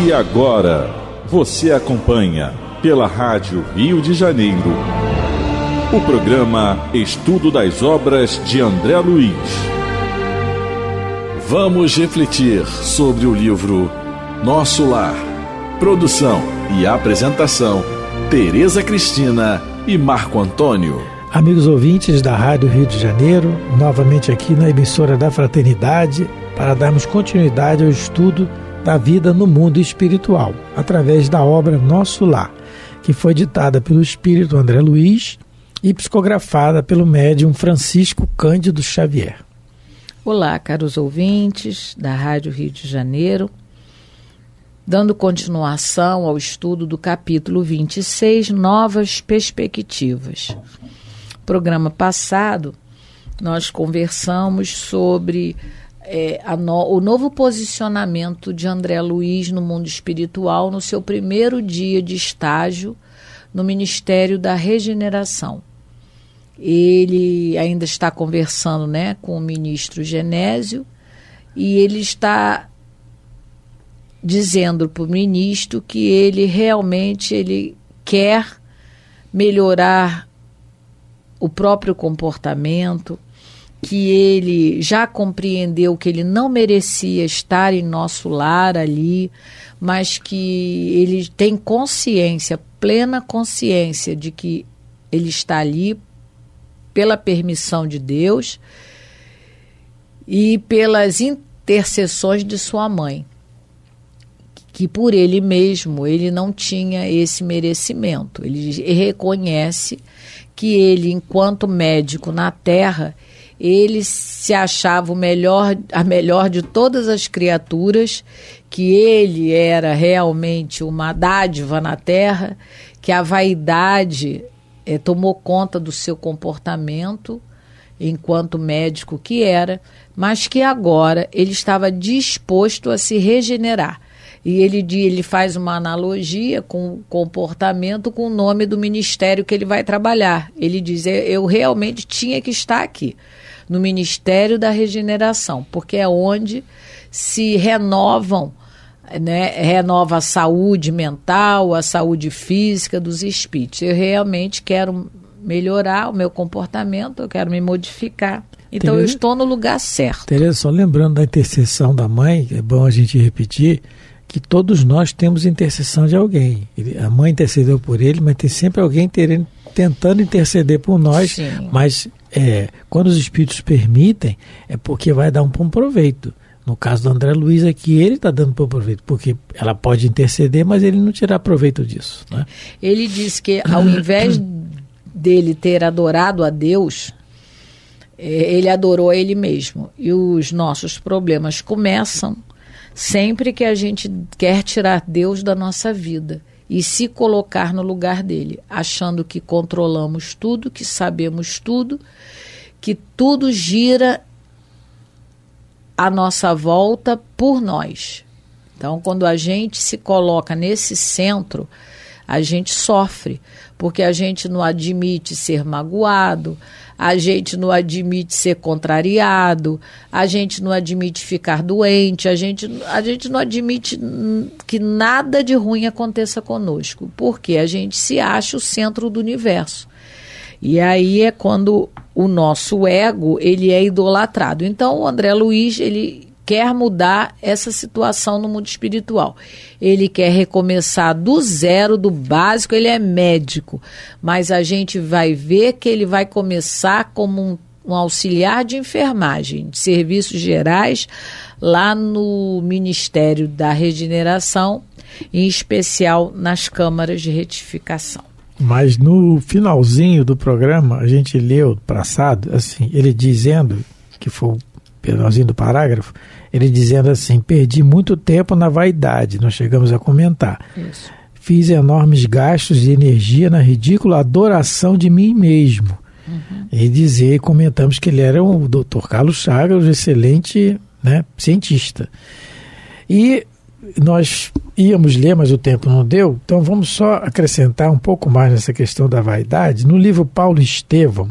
E agora, você acompanha pela Rádio Rio de Janeiro o programa Estudo das Obras de André Luiz. Vamos refletir sobre o livro Nosso Lar. Produção e apresentação, Tereza Cristina e Marco Antônio. Amigos ouvintes da Rádio Rio de Janeiro, novamente aqui na emissora da Fraternidade, para darmos continuidade ao estudo da vida no mundo espiritual, através da obra Nosso Lar, que foi ditada pelo espírito André Luiz e psicografada pelo médium Francisco Cândido Xavier. Olá, caros ouvintes da Rádio Rio de Janeiro, dando continuação ao estudo do capítulo 26, Novas Perspectivas. No programa passado, nós conversamos sobre o novo posicionamento de André Luiz no mundo espiritual no seu primeiro dia de estágio no Ministério da Regeneração. Ele ainda está conversando, com o ministro Genésio, e ele está dizendo para o ministro que ele realmente quer melhorar o próprio comportamento, que ele já compreendeu que ele não merecia estar em nosso lar ali, mas que ele tem consciência, plena consciência de que ele está ali pela permissão de Deus e pelas intercessões de sua mãe, que por ele mesmo ele não tinha esse merecimento. Ele reconhece que ele, enquanto médico na Terra, ele se achava a melhor de todas as criaturas, que ele era realmente uma dádiva na Terra, que a vaidade tomou conta do seu comportamento enquanto médico que era, mas que agora ele estava disposto a se regenerar. E ele faz uma analogia com o comportamento com o nome do ministério que ele vai trabalhar. Ele diz, eu realmente tinha que estar aqui, no Ministério da Regeneração, porque é onde se renovam, renova a saúde mental, a saúde física dos espíritos. Eu realmente quero melhorar o meu comportamento, eu quero me modificar. Então eu estou no lugar certo. Tereza, só lembrando da intercessão da mãe, é bom a gente repetir, que todos nós temos intercessão de alguém. A mãe intercedeu por ele, mas tem sempre alguém tentando interceder por nós. Sim. Mas quando os espíritos permitem, é porque vai dar um bom proveito. No caso do André Luiz aqui, ele está dando bom proveito, porque ela pode interceder, mas ele não tirar proveito disso. Né? Ele diz que ao invés dele ter adorado a Deus, ele adorou a ele mesmo. E os nossos problemas começam sempre que a gente quer tirar Deus da nossa vida e se colocar no lugar dele, achando que controlamos tudo, que sabemos tudo, que tudo gira à nossa volta por nós. Então, quando a gente se coloca nesse centro, a gente sofre, porque a gente não admite ser magoado, a gente não admite ser contrariado, a gente não admite ficar doente, a gente não admite que nada de ruim aconteça conosco, porque a gente se acha o centro do universo. E aí é quando o nosso ego ele é idolatrado. Então o André Luiz ele quer mudar essa situação no mundo espiritual. Ele quer recomeçar do zero, do básico, ele é médico, mas a gente vai ver que ele vai começar como um auxiliar de enfermagem, de serviços gerais, lá no Ministério da Regeneração, em especial nas câmaras de retificação. Mas no finalzinho do programa, a gente leu passado, assim, ele dizendo, que foi o finalzinho do parágrafo, ele dizendo assim, perdi muito tempo na vaidade, nós chegamos a comentar. Isso. Fiz enormes gastos de energia na ridícula adoração de mim mesmo. Uhum. E comentamos que ele era o Dr. Carlos Chagas, um excelente cientista. E nós íamos ler, mas o tempo não deu, então vamos só acrescentar um pouco mais nessa questão da vaidade. No livro Paulo Estevão,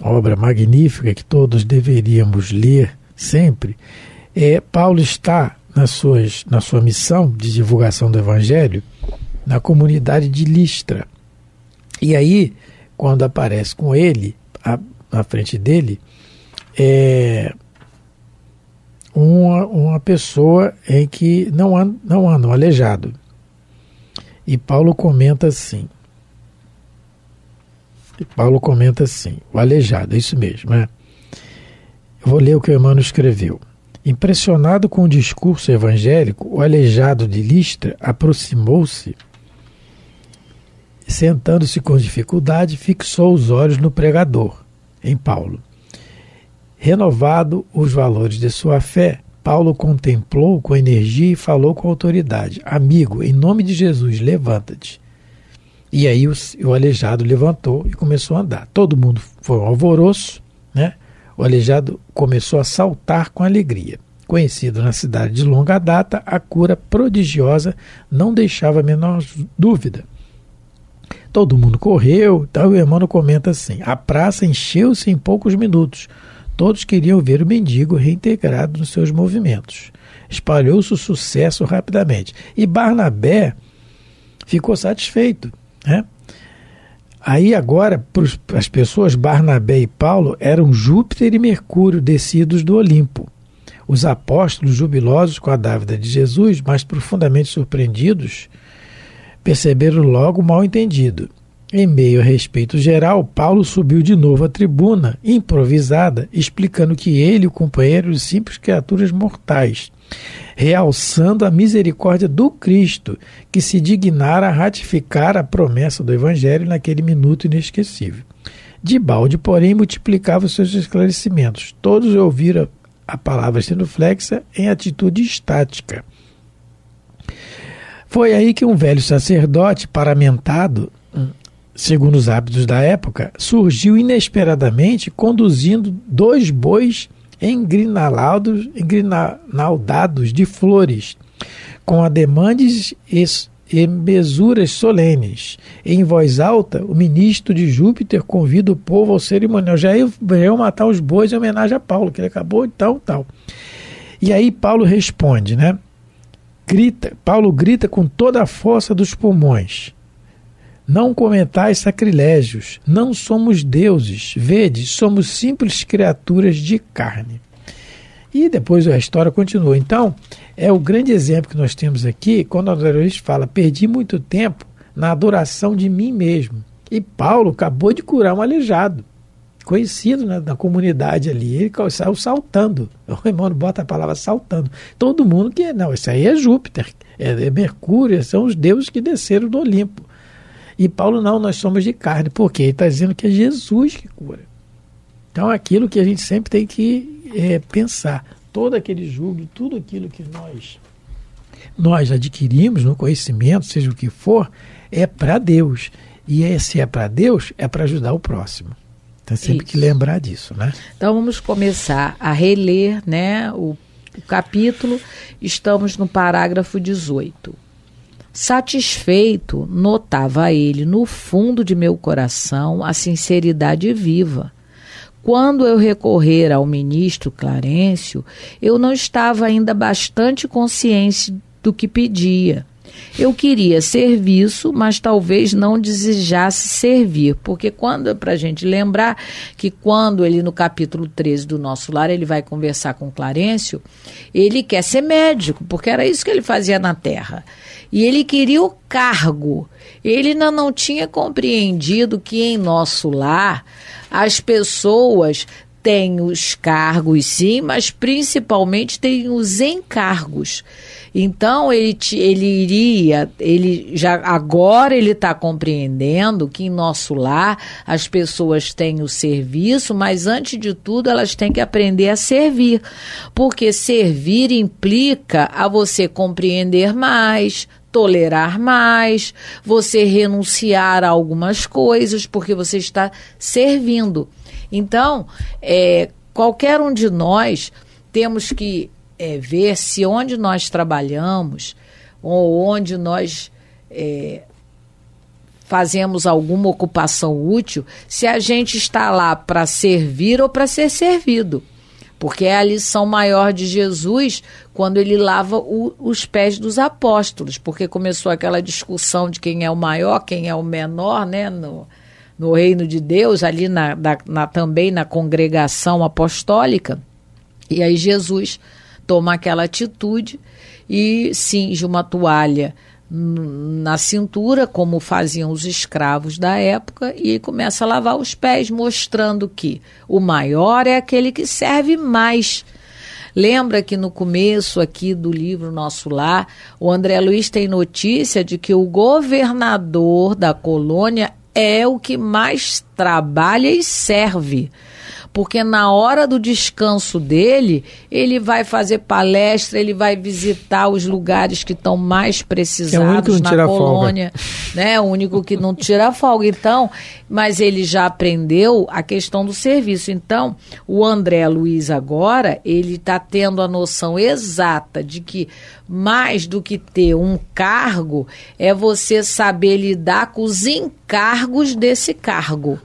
obra magnífica que todos deveríamos ler sempre, Paulo está na sua missão de divulgação do Evangelho na comunidade de Listra. E aí, quando aparece com ele, na frente dele, uma pessoa em que não anda, um aleijado. E Paulo comenta assim, o aleijado, é isso mesmo, né? Eu vou ler o que o Emmanuel escreveu. Impressionado com o discurso evangélico, o aleijado de Listra aproximou-se, sentando-se com dificuldade, fixou os olhos no pregador, em Paulo. Renovado os valores de sua fé, Paulo contemplou com energia e falou com autoridade: amigo, em nome de Jesus, levanta-te. E aí o aleijado levantou e começou a andar. Todo mundo foi um alvoroço, né? O aleijado começou a saltar com alegria. Conhecido na cidade de longa data, a cura prodigiosa não deixava a menor dúvida. Todo mundo correu, e o Emmanuel comenta assim: a praça encheu-se em poucos minutos. Todos queriam ver o mendigo reintegrado nos seus movimentos. Espalhou-se o sucesso rapidamente. E Barnabé ficou satisfeito, né? Aí agora, para as pessoas, Barnabé e Paulo eram Júpiter e Mercúrio descidos do Olimpo. Os apóstolos, jubilosos com a dávida de Jesus, mas profundamente surpreendidos, perceberam logo o mal-entendido. Em meio a respeito geral, Paulo subiu de novo à tribuna, improvisada, explicando que ele e o companheiro eram simples criaturas mortais, realçando a misericórdia do Cristo, que se dignara a ratificar a promessa do Evangelho naquele minuto inesquecível. De balde, porém, multiplicava os seus esclarecimentos. Todos ouviram a palavra sendo flexa em atitude estática. Foi aí que um velho sacerdote paramentado, segundo os hábitos da época, surgiu inesperadamente conduzindo 2 bois engrinaldados de flores, com ademandes e mesuras solenes. Em voz alta, o ministro de Júpiter convida o povo ao cerimonial. Já iam matar os bois em homenagem a Paulo, que ele acabou de tal. E aí Paulo responde, né? Paulo grita com toda a força dos pulmões: não cometais sacrilégios, não somos deuses, vede, somos simples criaturas de carne. E depois a história continua. Então, é o grande exemplo que nós temos aqui, quando o adorista fala: perdi muito tempo na adoração de mim mesmo. E Paulo acabou de curar um aleijado, conhecido na comunidade ali. Ele saiu saltando. O irmão bota a palavra saltando. Todo mundo não, isso aí é Júpiter, é Mercúrio, são os deuses que desceram do Olimpo. E Paulo, não, nós somos de carne. Por quê? Ele está dizendo que é Jesus que cura. Então é aquilo que a gente sempre tem que pensar. Todo aquele julgo, tudo aquilo que nós adquirimos no conhecimento, seja o que for, é para Deus. E se é para Deus, é para ajudar o próximo. Então sempre que lembrar disso, né? Então vamos começar a reler, né, o capítulo. Estamos no parágrafo 18. Satisfeito, notava ele no fundo de meu coração a sinceridade viva. Quando eu recorrer ao ministro Clarencio, eu não estava ainda bastante consciente do que pedia. Eu queria serviço, mas talvez não desejasse servir, porque para a gente lembrar que quando ele, no capítulo 13 do Nosso Lar, ele vai conversar com Clarencio, ele quer ser médico, porque era isso que ele fazia na Terra. E ele queria o cargo. Ele ainda não tinha compreendido que em Nosso Lar as pessoas têm os cargos, sim, mas principalmente têm os encargos. Então agora ele está compreendendo que em Nosso Lar as pessoas têm o serviço, mas antes de tudo elas têm que aprender a servir, porque servir implica a você compreender mais, tolerar mais, você renunciar a algumas coisas, porque você está servindo. Então, qualquer um de nós temos que ver se onde nós trabalhamos ou onde nós fazemos alguma ocupação útil, se a gente está lá para servir ou para ser servido. porque é a lição maior de Jesus quando ele lava os pés dos apóstolos, porque começou aquela discussão de quem é o maior, quem é o menor, né, no reino de Deus, ali também na congregação apostólica. E aí Jesus toma aquela atitude e cinge uma toalha na cintura, como faziam os escravos da época, e começa a lavar os pés, mostrando que o maior é aquele que serve mais. Lembra que no começo aqui do livro Nosso Lar, o André Luiz tem notícia de que o governador da colônia é o que mais trabalha e serve. Porque na hora do descanso dele, ele vai fazer palestra, ele vai visitar os lugares que estão mais precisados na colônia. Né? O único que não tira folga. Então, mas ele já aprendeu a questão do serviço. Então, o André Luiz agora, ele está tendo a noção exata de que mais do que ter um cargo, é você saber lidar com os encargos desse cargo.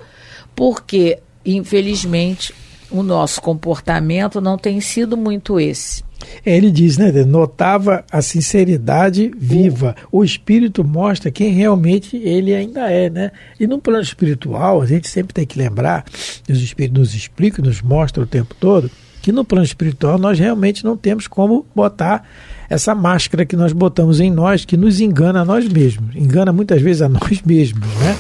Porque infelizmente, o nosso comportamento não tem sido muito esse. Ele diz, né? Notava a sinceridade viva. O espírito mostra quem realmente ele ainda é, né? E no plano espiritual, a gente sempre tem que lembrar, os espíritos nos explicam, nos mostram o tempo todo, que no plano espiritual nós realmente não temos como botar essa máscara que nós botamos em nós, que nos engana a nós mesmos. Engana muitas vezes a nós mesmos, né?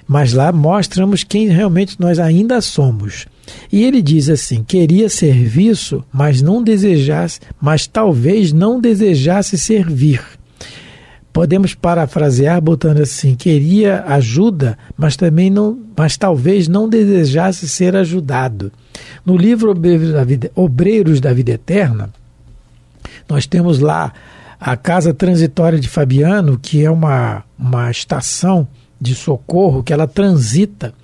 Mas lá mostramos quem realmente nós ainda somos. E ele diz assim, queria serviço, mas talvez não desejasse servir. Podemos parafrasear botando assim, queria ajuda, mas talvez não desejasse ser ajudado. No livro Obreiros da Vida Eterna, nós temos lá a Casa Transitória de Fabiano, que é uma estação de socorro que ela transita,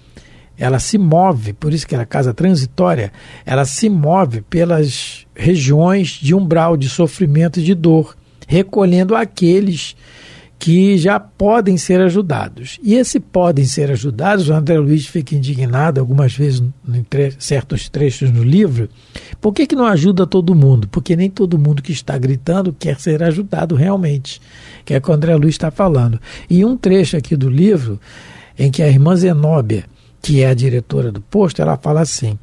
ela se move, por isso que é a casa transitória, ela se move pelas regiões de umbral de sofrimento e de dor, recolhendo aqueles que já podem ser ajudados. E esse podem ser ajudados, o André Luiz fica indignado algumas vezes em certos trechos no livro. Por que não ajuda todo mundo? Porque nem todo mundo que está gritando quer ser ajudado realmente, que é o que o André Luiz está falando. E um trecho aqui do livro, em que a irmã Zenóbia, que é a diretora do posto, ela fala assim,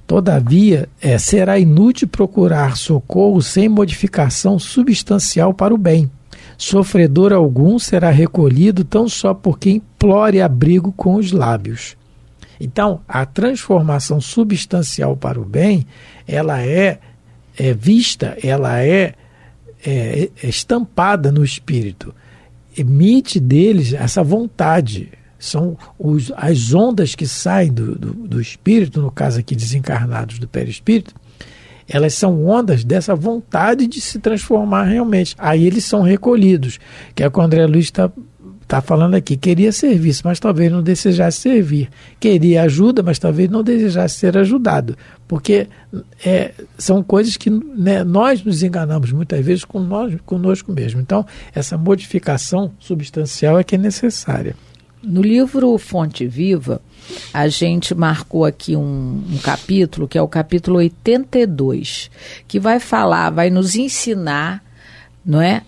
todavia, será inútil procurar socorro sem modificação substancial para o bem. Sofredor algum será recolhido tão só porque implore abrigo com os lábios. Então, a transformação substancial para o bem, ela é vista, ela é estampada no espírito. Emite deles essa vontade. São as ondas que saem do espírito, no caso aqui desencarnados do perispírito, elas são ondas dessa vontade de se transformar realmente. Aí eles são recolhidos, que é o que o André Luiz está falando aqui. Queria serviço, mas talvez não desejasse servir. Queria ajuda, mas talvez não desejasse ser ajudado. Porque são coisas que, né, nós nos enganamos muitas vezes conosco mesmo. Então, essa modificação substancial é que é necessária. No livro Fonte Viva, a gente marcou aqui um capítulo, que é o capítulo 82, que vai nos ensinar, não é,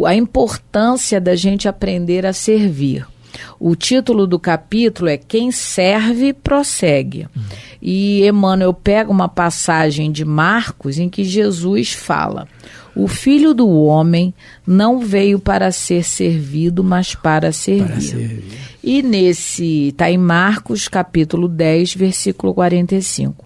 a importância da gente aprender a servir. O título do capítulo é Quem Serve, Prossegue. E Emmanuel pega uma passagem de Marcos em que Jesus fala: o Filho do Homem não veio para ser servido, mas para servir. E está em Marcos, capítulo 10, versículo 45.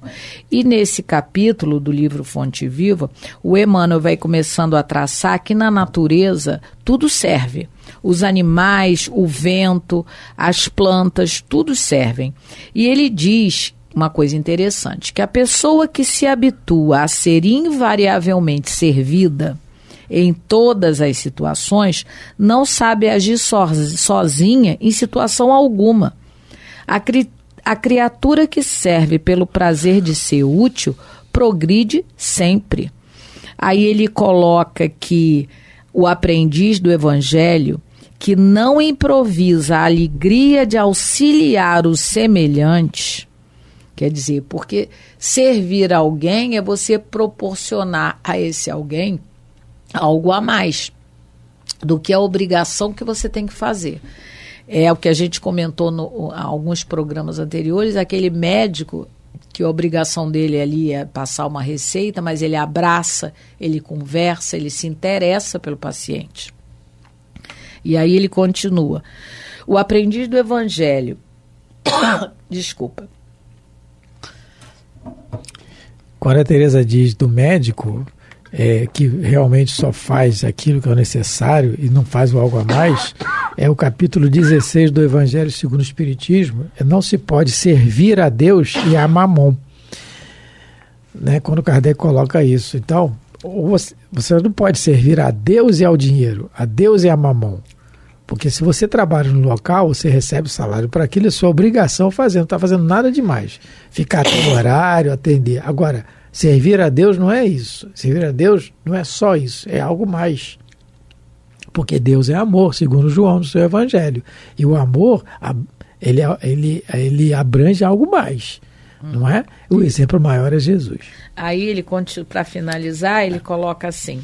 E nesse capítulo do livro Fonte Viva, o Emmanuel vai começando a traçar que na natureza tudo serve. Os animais, o vento, as plantas, tudo servem. E ele diz uma coisa interessante, que a pessoa que se habitua a ser invariavelmente servida em todas as situações, não sabe agir sozinha em situação alguma. A criatura que serve pelo prazer de ser útil, progride sempre. Aí ele coloca que o aprendiz do Evangelho, que não improvisa a alegria de auxiliar os semelhantes, Quer dizer, porque servir alguém é você proporcionar a esse alguém algo a mais do que a obrigação que você tem que fazer. É o que a gente comentou em alguns programas anteriores, aquele médico que a obrigação dele ali é passar uma receita, mas ele abraça, ele conversa, ele se interessa pelo paciente. E aí ele continua. O aprendiz do Evangelho, desculpa. Quando a Teresa diz do médico, que realmente só faz aquilo que é necessário e não faz o algo a mais, é o capítulo 16 do Evangelho segundo o Espiritismo. Não se pode servir a Deus e a Mamon. Né? Quando Kardec coloca isso. Então, você não pode servir a Deus e ao dinheiro, a Deus e a Mamon. Porque se você trabalha no local, você recebe salário para aquilo, é sua obrigação fazer, não está fazendo nada demais. Ficar até o horário, atender. Agora, servir a Deus não é isso. Servir a Deus não é só isso, é algo mais. Porque Deus é amor, segundo João no seu Evangelho. E o amor, ele abrange algo mais, não é? O exemplo maior é Jesus. Aí ele, para finalizar, ele coloca assim: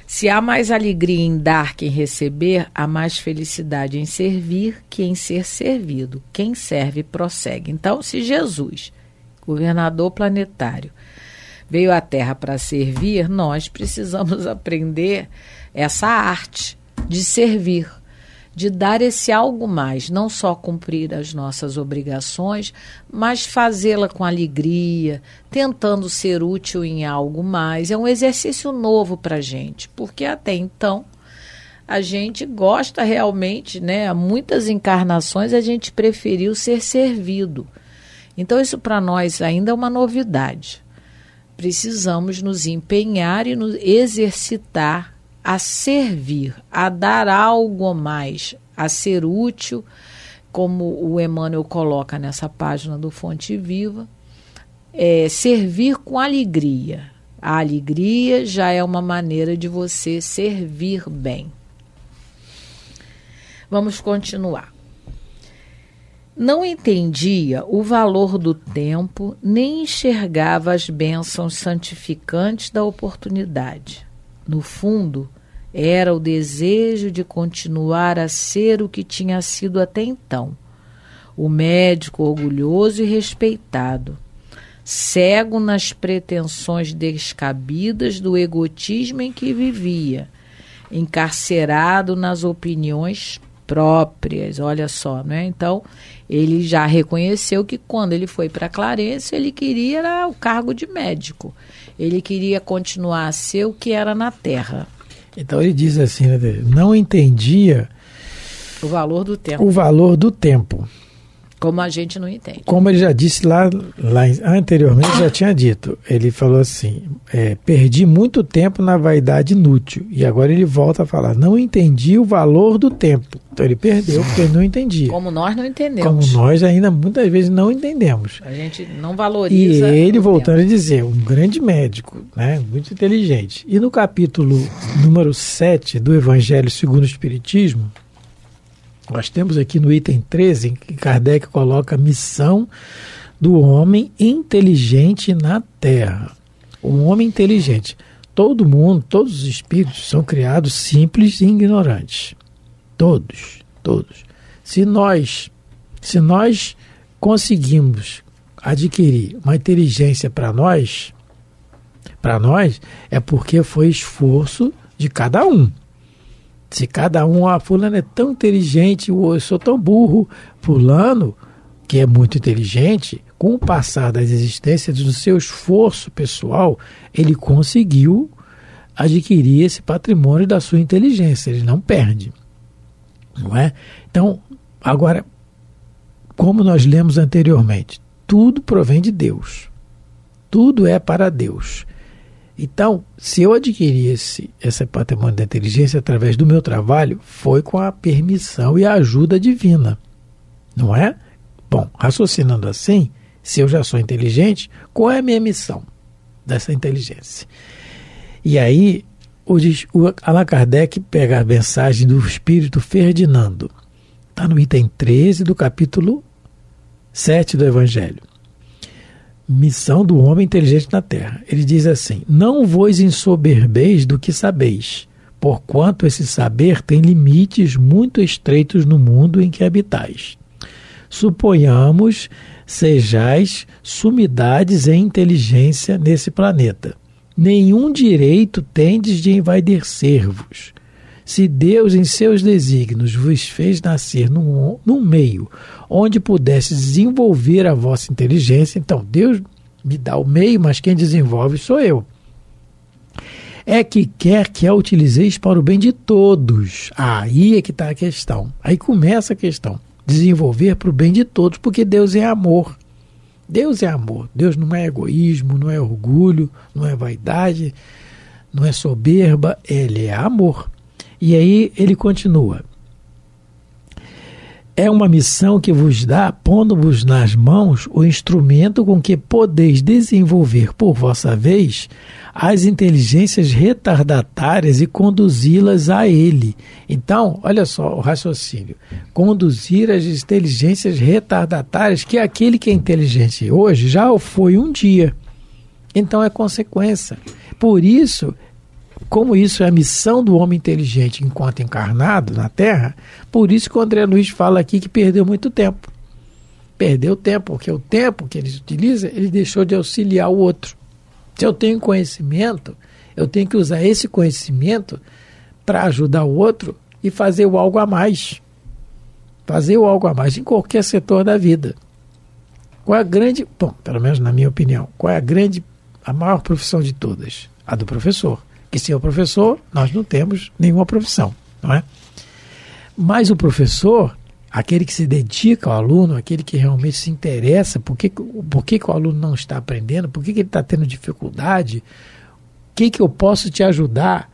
se há mais alegria em dar que em receber, há mais felicidade em servir que em ser servido. Quem serve, prossegue. Então, se Jesus, governador planetário, veio à Terra para servir, nós precisamos aprender essa arte de servir, de dar esse algo mais, não só cumprir as nossas obrigações, mas fazê-la com alegria, tentando ser útil em algo mais. É um exercício novo para a gente, porque até então a gente gosta realmente, né? Há muitas encarnações a gente preferiu ser servido. Então isso para nós ainda é uma novidade. Precisamos nos empenhar e nos exercitar a servir, a dar algo a mais, a ser útil, como o Emmanuel coloca nessa página do Fonte Viva, servir com alegria. A alegria já é uma maneira de você servir bem. Vamos continuar. Não entendia o valor do tempo, nem enxergava as bênçãos santificantes da oportunidade. No fundo, era o desejo de continuar a ser o que tinha sido até então. O médico orgulhoso e respeitado, cego nas pretensões descabidas do egotismo em que vivia, encarcerado nas opiniões próprias, olha só, né? Então, ele já reconheceu que quando ele foi para Clarence, ele queria o cargo de médico. Ele queria continuar a ser o que era na Terra. Então ele diz assim, né, não entendia o valor do tempo. O valor do tempo. Como a gente não entende. Como ele já disse lá anteriormente, já tinha dito. Ele falou assim, perdi muito tempo na vaidade inútil. E agora ele volta a falar, não entendi o valor do tempo. Então ele perdeu porque ele não entendia. Como nós não entendemos. Como nós ainda muitas vezes não entendemos. A gente não valoriza. E ele voltando a dizer, um grande médico, né, muito inteligente. E no capítulo número 7 do Evangelho segundo o Espiritismo, nós temos aqui no item 13, em que Kardec coloca a missão do homem inteligente na Terra. O homem inteligente. Todo mundo, todos os espíritos são criados simples e ignorantes. Todos. Se nós conseguimos adquirir uma inteligência para nós é porque foi esforço de cada um. Se cada um, fulano é tão inteligente, eu sou tão burro, fulano, que é muito inteligente, com o passar das existências do seu esforço pessoal, ele conseguiu adquirir esse patrimônio da sua inteligência, ele não perde, não é? Então, agora, como nós lemos anteriormente, tudo provém de Deus, tudo é para Deus. Então, se eu adquiri esse patrimônio da inteligência através do meu trabalho, foi com a permissão e a ajuda divina, não é? Bom, raciocinando assim, se eu já sou inteligente, qual é a minha missão dessa inteligência? E aí, o Allan Kardec pega a mensagem do Espírito Ferdinando, está no item 13 do capítulo 7 do Evangelho. missão do homem inteligente na terra. Ele diz assim: não vos ensoberbeis do que sabeis, porquanto esse saber tem limites muito estreitos no mundo em que habitais. Suponhamos sejais sumidades em inteligência nesse planeta. Nenhum direito tendes de envaidecer-vos. Se Deus, em seus desígnios, vos fez nascer num meio onde pudesse desenvolver a vossa inteligência, então Deus me dá o meio, mas quem desenvolve sou eu. É que quer que a utilizeis para o bem de todos. Aí é que está a questão. Aí começa a questão. Desenvolver para o bem de todos, porque Deus é amor. Deus é amor. Deus não é egoísmo, não é orgulho, não é vaidade, não é soberba. Ele é amor. E aí ele continua: é uma missão que vos dá, pondo-vos nas mãos o instrumento com que podeis desenvolver por vossa vez as inteligências retardatárias e conduzi-las a ele. Então, olha só o raciocínio: conduzir as inteligências retardatárias, que aquele que é inteligente hoje já foi um dia. Então é consequência. Por isso, como isso é a missão do homem inteligente enquanto encarnado na Terra, por isso que o André Luiz fala aqui que perdeu muito tempo. Perdeu tempo, porque o tempo que ele utiliza, ele deixou de auxiliar o outro. Se eu tenho conhecimento, eu tenho que usar esse conhecimento para ajudar o outro e fazer o algo a mais. Fazer o algo a mais em qualquer setor da vida. Qual é a grande, bom, pelo menos na minha opinião, qual é a maior profissão de todas? A do professor. Que sem o professor, nós não temos nenhuma profissão, não é? Mas o professor, aquele que se dedica ao aluno, aquele que realmente se interessa, por que o aluno não está aprendendo, por que ele está tendo dificuldade, o que eu posso te ajudar?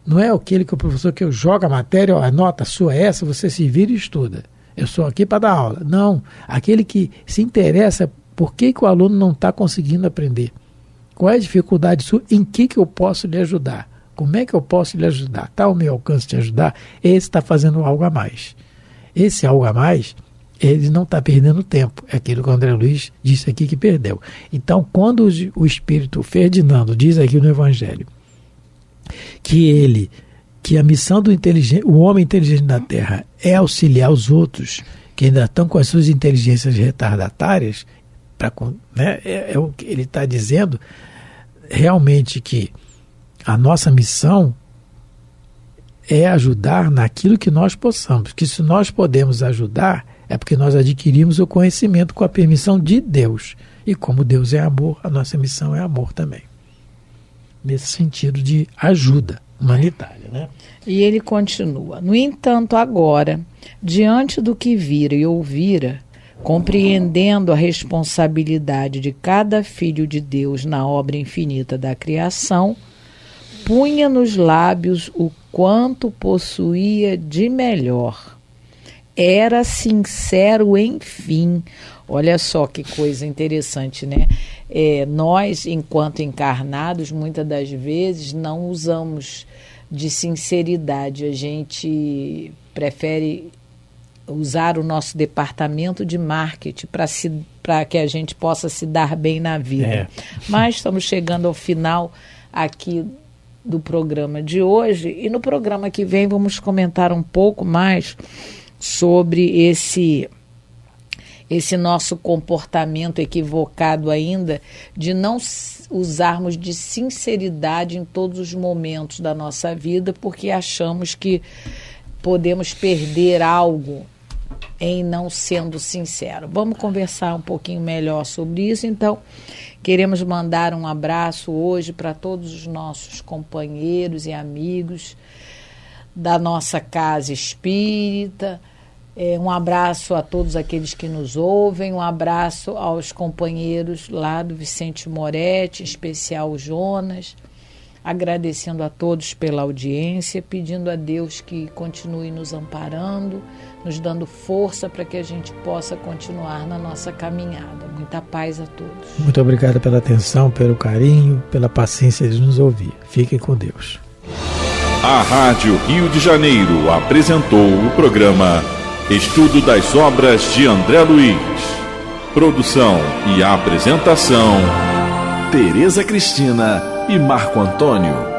Não é aquele que o professor que eu jogo a matéria, a nota sua é essa, você se vira e estuda. Eu sou aqui para dar aula. Não, aquele que se interessa por que o aluno não está conseguindo aprender. Qual é a dificuldade sua? Em que eu posso lhe ajudar? Como é que eu posso lhe ajudar? Está ao meu alcance de ajudar? Esse está fazendo algo a mais. Esse algo a mais, ele não está perdendo tempo. É aquilo que o André Luiz disse aqui que perdeu. Então, quando o Espírito Ferdinando diz aqui no Evangelho que a missão do o homem inteligente da Terra é auxiliar os outros que ainda estão com as suas inteligências retardatárias, né, é o que ele está dizendo realmente, que a nossa missão é ajudar naquilo que nós possamos, que se nós podemos ajudar é porque nós adquirimos o conhecimento com a permissão de Deus, e como Deus é amor, a nossa missão é amor também, nesse sentido de ajuda humanitária, né? E ele continua: no entanto, agora, diante do que vira e ouvira, compreendendo a responsabilidade de cada filho de Deus na obra infinita da criação, punha nos lábios o quanto possuía de melhor. Era sincero, enfim. Olha só que coisa interessante, né? Nós, enquanto encarnados, muitas das vezes não usamos de sinceridade. A gente prefere usar o nosso departamento de marketing para que a gente possa se dar bem na vida. Mas estamos chegando ao final aqui do programa de hoje, e no programa que vem vamos comentar um pouco mais sobre esse nosso comportamento equivocado ainda de não usarmos de sinceridade em todos os momentos da nossa vida, porque achamos que podemos perder algo em não sendo sincero. Vamos conversar um pouquinho melhor sobre isso. Então, queremos mandar um abraço hoje para todos os nossos companheiros e amigos da nossa casa espírita. Um abraço a todos aqueles que nos ouvem, um abraço aos companheiros lá do Vicente Moretti, em especial o Jonas, agradecendo a todos pela audiência, pedindo a Deus que continue nos amparando, nos dando força para que a gente possa continuar na nossa caminhada. Muita paz a todos. Muito obrigado pela atenção, pelo carinho, pela paciência de nos ouvir. Fiquem com Deus. A Rádio Rio de Janeiro apresentou o programa Estudo das Obras de André Luiz. Produção e apresentação: Tereza Cristina e Marco Antônio.